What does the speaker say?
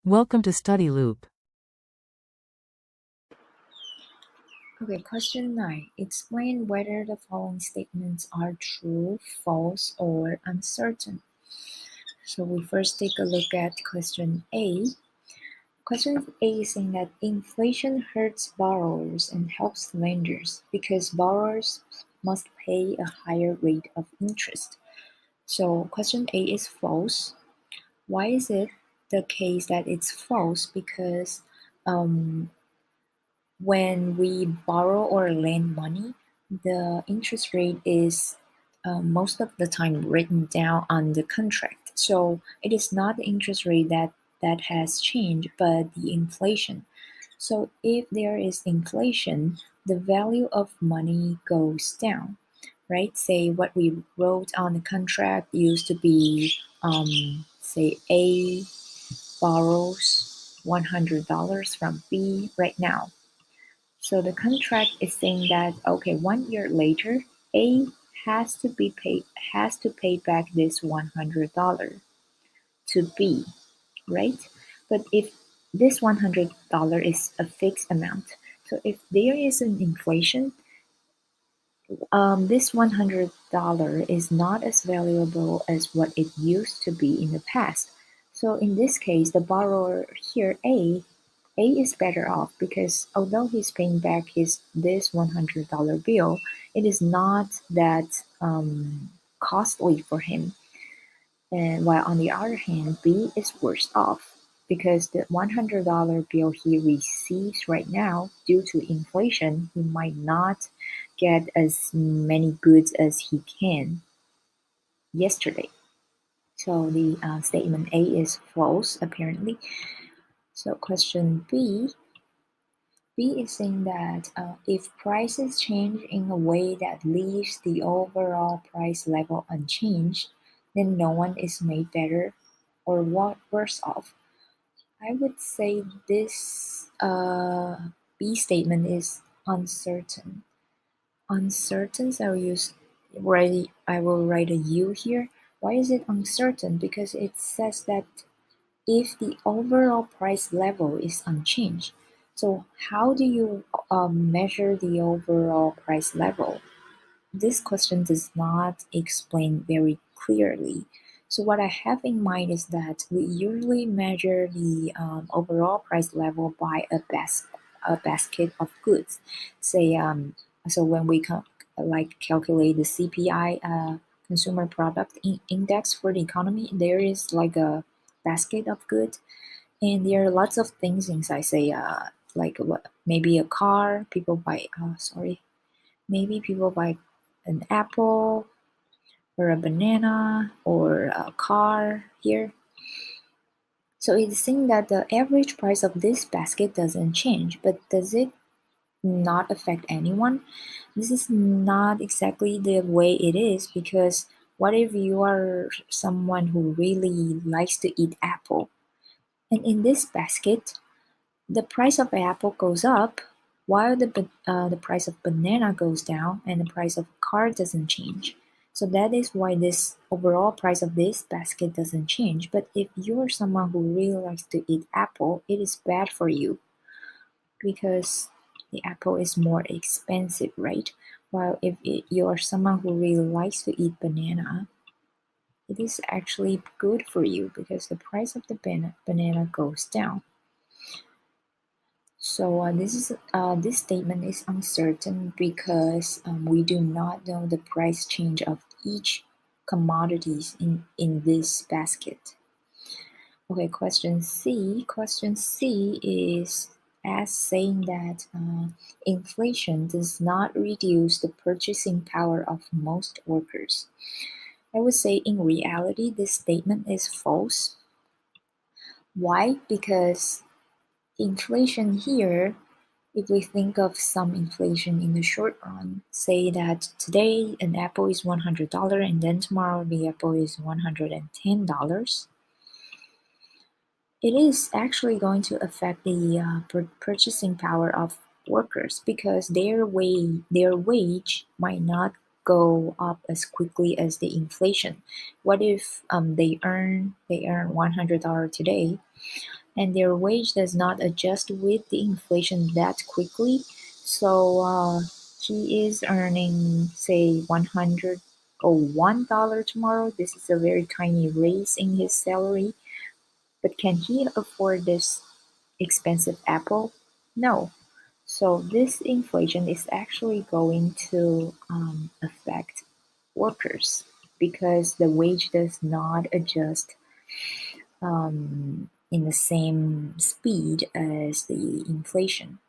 Welcome to Study Loop. Okay, question 9. Explain whether the following statements are true, false, or uncertain. So we first take a look at question A. Question A is saying that inflation hurts borrowers and helps lenders because borrowers must pay a higher rate of interest. So question A is false. Why is it the case that it's false? Because when we borrow or lend money, the interest rate is most of the time written down on the contract. So it is not the interest rate that has changed, but the inflation. So if there is inflation, the value of money goes down, right? Say what we wrote on the contract used to be, say A borrows $100 from B right now. So the contract is saying that okay, 1 year later, A has to pay back this $100 to B, right? But if this $100 is a fixed amount, so if there is an inflation, this $100 is not as valuable as what it used to be in the past. So in this case, the borrower here, A is better off because although he's paying back this $100 bill, it is not that costly for him. And while on the other hand, B is worse off because the $100 bill he receives right now, due to inflation, he might not get as many goods as he can yesterday. So the statement A is false apparently. So question B is saying that if prices change in a way that leaves the overall price level unchanged, then no one is made better or worse off. I would say this B statement is uncertain. Uncertain, so I will write a U here. Why is it uncertain? Because it says that if the overall price level is unchanged. So how do you measure the overall price level? This question does not explain very clearly. So what I have in mind is that we usually measure the overall price level by a basket of goods. Say, so when we calculate the CPI, Consumer Product Index for the economy, there is like a basket of goods, and there are lots of things inside. Say, like what maybe a car. People buy. Maybe people buy an apple or a banana or a car here. So it's saying that the average price of this basket doesn't change, but does it not affect anyone? This is not exactly the way it is because what if you are someone who really likes to eat apple? And in this basket, the price of apple goes up while the price of banana goes down and the price of car doesn't change. So that is why this overall price of this basket doesn't change. But if you're someone who really likes to eat apple, it is bad for you because the apple is more expensive, right? While if you're someone who really likes to eat banana, it is actually good for you because the price of the banana goes down. So this statement is uncertain because we do not know the price change of each commodities in this basket. Okay, question C. Question C is as saying that inflation does not reduce the purchasing power of most workers. I would say in reality this statement is false. Why? Because inflation here, if we think of some inflation in the short run, say that today an apple is $100 and then tomorrow the apple is $110, it is actually going to affect the purchasing power of workers because their wage might not go up as quickly as the inflation. What if they earn $100 today? and their wage does not adjust with the inflation that quickly. So he is earning, say, 100 or $1 tomorrow. This is a very tiny raise in his salary, but can he afford this expensive apple? No. So this inflation is actually going to affect workers because the wage does not adjust in the same speed as the inflation.